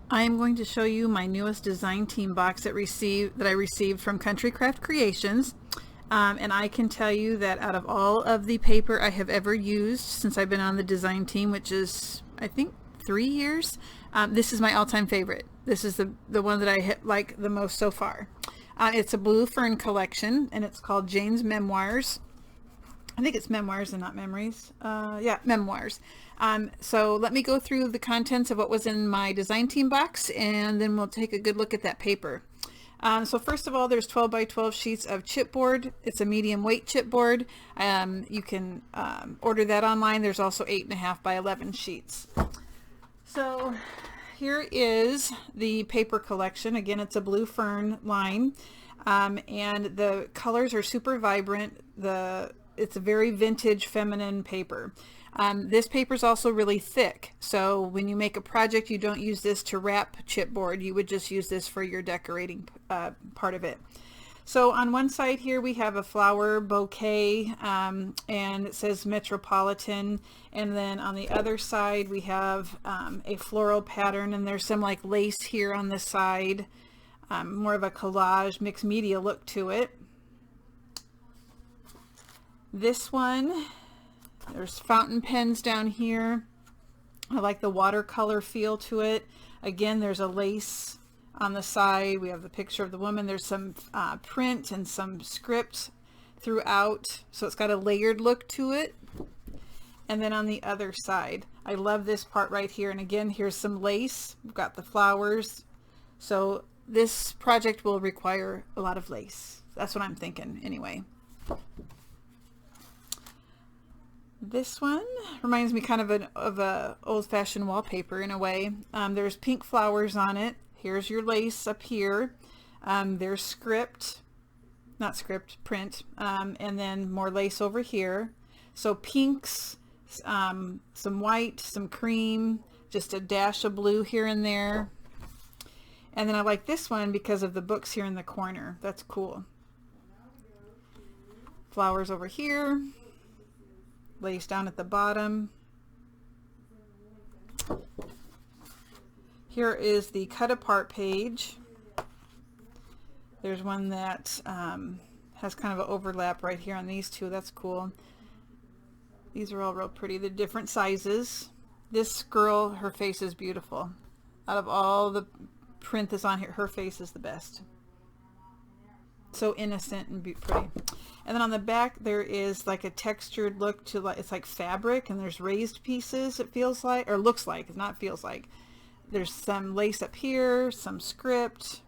I am going to show you my newest design team box that I received from Country Craft Creations. And I can tell you that out of all of the paper I have ever used since I've been on the design team, which is I think 3 years, this is my all-time favorite. This is the one that I like the most so far. It's a blue Fern collection, and it's called Jane's Memoirs. I think it's Memoirs and not Memories. Yeah, Memoirs. So let me go through the contents of what was in my design team box, and then we'll take a good look at that paper. So first of all, there's 12 by 12 sheets of chipboard. It's a medium weight chipboard. You can order that online. There's also 8.5 by 11 sheets. So here is the paper collection. Again, it's a blue Fern line, and the colors are super vibrant. It's a very vintage feminine paper. This paper is also really thick, so when you make a project, you don't use this to wrap chipboard. You would just use this for your decorating part of it. So on one side here we have a flower bouquet, and it says Metropolitan, and then on the other side we have a floral pattern, and there's some like lace here on the side, more of a collage mixed media look to it. This one, there's fountain pens down here. I like the watercolor feel to it. Again, there's a lace on the side. We have the picture of the woman. There's some print and some script throughout, so it's got a layered look to it. And then on the other side, I love this part right here. And again, here's some lace. We've got the flowers. So this project will require a lot of lace. That's what I'm thinking anyway. This one reminds me kind of a old-fashioned wallpaper in a way. There's pink flowers on it. Here's your lace up here. There's print, and then more lace over here. So pinks, some white, some cream, just a dash of blue here and there. And then I like this one because of the books here in the corner. That's cool. Flowers over here. Lace down at the bottom. Here is the cut apart page. There's one that has kind of an overlap right here on these two. That's cool. These are all real pretty. They're different sizes. This girl, her face is beautiful. Out of all the print that's on here, her face is the best. So innocent and pretty. And then on the back there is like a textured look to, like, it's like fabric, and there's raised pieces, it feels like, or looks like, it's not feels like. There's some lace up here, some script.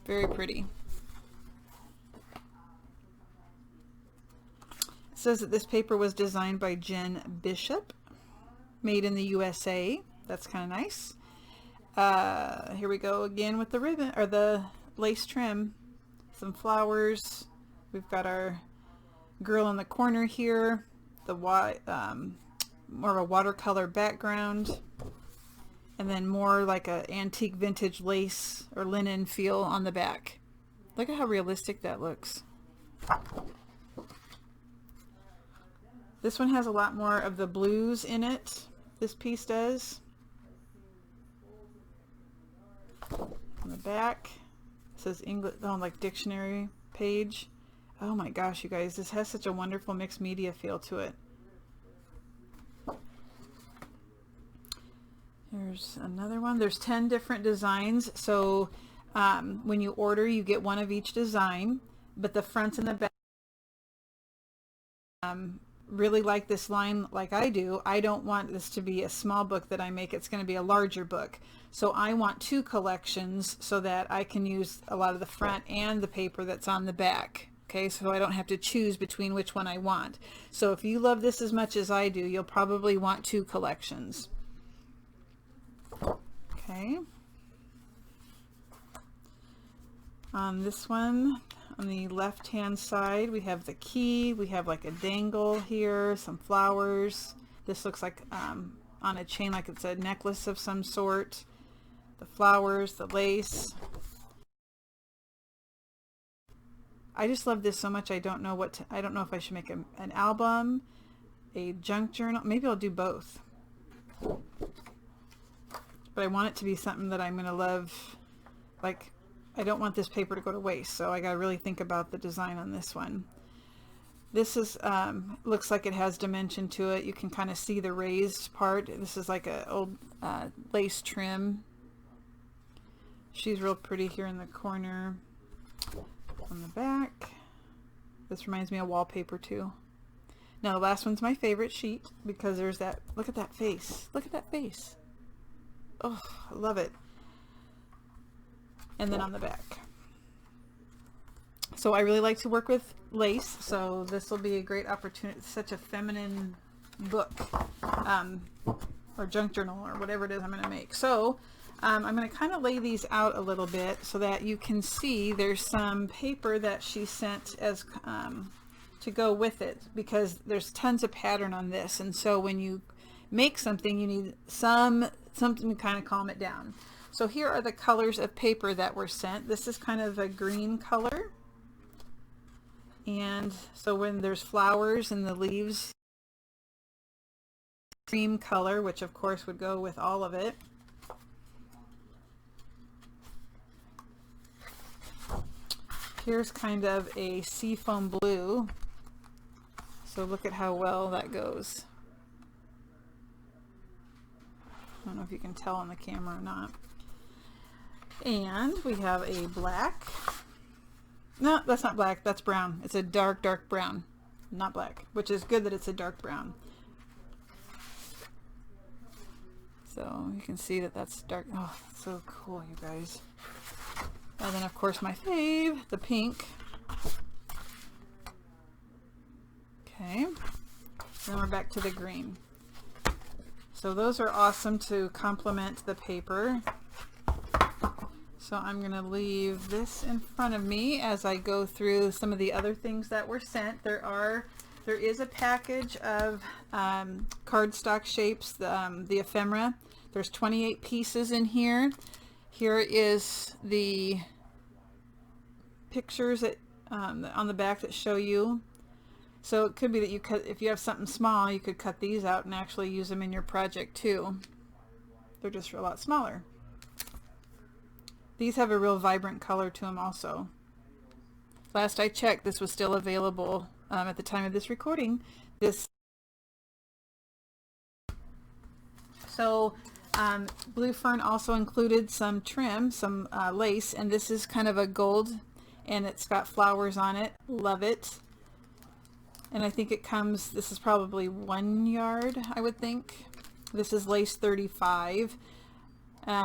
Very pretty. It says that this paper was designed by Jen Bishop, made in the USA. That's kind of nice. Here we go again with the ribbon, or the lace trim. Some flowers. We've got our girl in the corner here, the more of a watercolor background, and then more like a antique vintage lace or linen feel on the back. Look at how realistic that looks. This one has a lot more of the blues in it. This piece does. On the back it says English, oh, like dictionary page. Oh my gosh, you guys, this has such a wonderful mixed media feel to it. Here's another one. There's 10 different designs, so when you order you get one of each design, but the front and the back, really like this line like I do. I don't want this to be a small book that I make. It's going to be a larger book, so I want 2 collections so that I can use a lot of the front and the paper that's on the back. Okay, so I don't have to choose between which one I want. So if you love this as much as I do, you'll probably want 2 collections. Okay. On this one, on the left hand side, we have the key. We have like a dangle here, some flowers. This looks like on a chain, like it's a necklace of some sort. The flowers, the lace. I just love this so much. I don't know if I should make an album, a junk journal. Maybe I'll do both. But but I want it to be something that I'm going to love. Like, I don't want this paper to go to waste, so I got to really think about the design on this one. This is looks like it has dimension to it. You can kind of see the raised part. This is like a old lace trim. She's real pretty here in the corner. On the back, this reminds me of wallpaper too. Now the last one's my favorite sheet because there's that, look at that face. Look at that face. Oh, I love it. And then on the back. So I really like to work with lace, so this will be a great opportunity. It's such a feminine book, or junk journal, or whatever it is I'm going to make. So I'm going to kind of lay these out a little bit so that you can see there's some paper that she sent as to go with it, because there's tons of pattern on this, and so when you make something you need something to kind of calm it down. So here are the colors of paper that were sent. This is kind of a green color. And so when there's flowers and the leaves, cream color, which of course would go with all of it. Here's kind of a seafoam blue. So look at how well that goes. I don't know if you can tell on the camera or not. And we have a black. No, that's not black, that's brown. It's a dark, dark brown, not black, which is good that it's a dark brown. So you can see that that's dark. Oh, that's so cool, you guys. And then of course my fave, the pink. Okay, then we're back to the green. So those are awesome to complement the paper. So I'm going to leave this in front of me as I go through some of the other things that were sent. There is a package of Cardstock Shapes, the ephemera. There's 28 pieces in here. Here is the pictures that on the back that show you. So it could be that you cut, if you have something small, you could cut these out and actually use them in your project too. They're just a lot smaller. These have a real vibrant color to them also. Last I checked, this was still available at the time of this recording. So Blue Fern also included some trim, some lace, and this is kind of a gold, and it's got flowers on it. Love it. And I think it comes, this is probably 1 yard, I would think. This is lace 35.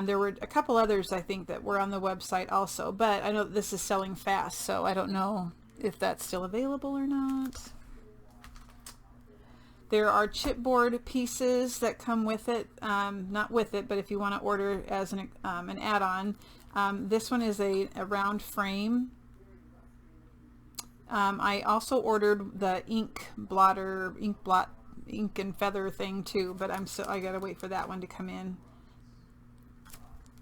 There were a couple others I think that were on the website also, but I know that this is selling fast, so I don't know if that's still available or not. There are chipboard pieces that come with it, not with it, but if you want to order as an add-on. This one is a round frame. I also ordered the ink and feather thing too, but I gotta wait for that one to come in.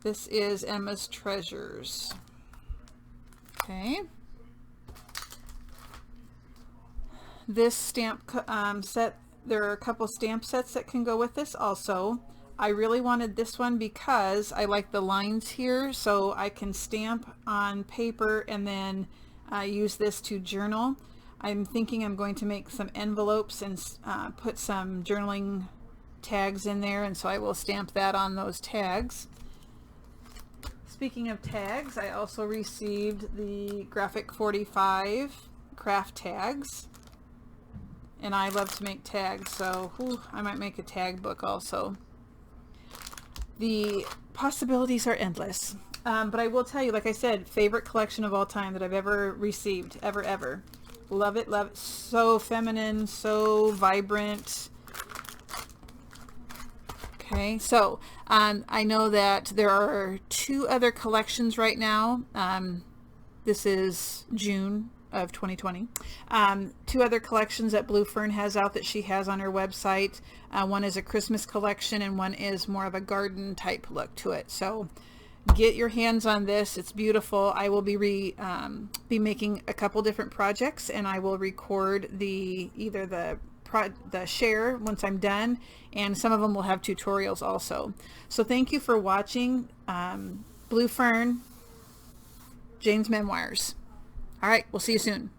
This is Emma's Treasures. Okay. This stamp set, there are a couple stamp sets that can go with this also. I really wanted this one because I like the lines here, so I can stamp on paper and then use this to journal. I'm thinking I'm going to make some envelopes and put some journaling tags in there, and so I will stamp that on those tags. Speaking of tags, I also received the Graphic 45 craft tags, and I love to make tags, so I might make a tag book also. The possibilities are endless, but I will tell you, like I said, favorite collection of all time that I've ever received, ever. Love it, love it. So feminine, so vibrant. Okay, so I know that there are 2 other collections right now. This is June of 2020. 2 other collections that Blue Fern has out that she has on her website. One is a Christmas collection and one is more of a garden type look to it. So get your hands on this. It's beautiful. I will be making a couple different projects, and I will record either the the share once I'm done, and some of them will have tutorials also. So thank you for watching Blue Fern, Jane's Memoirs. All right, we'll see you soon.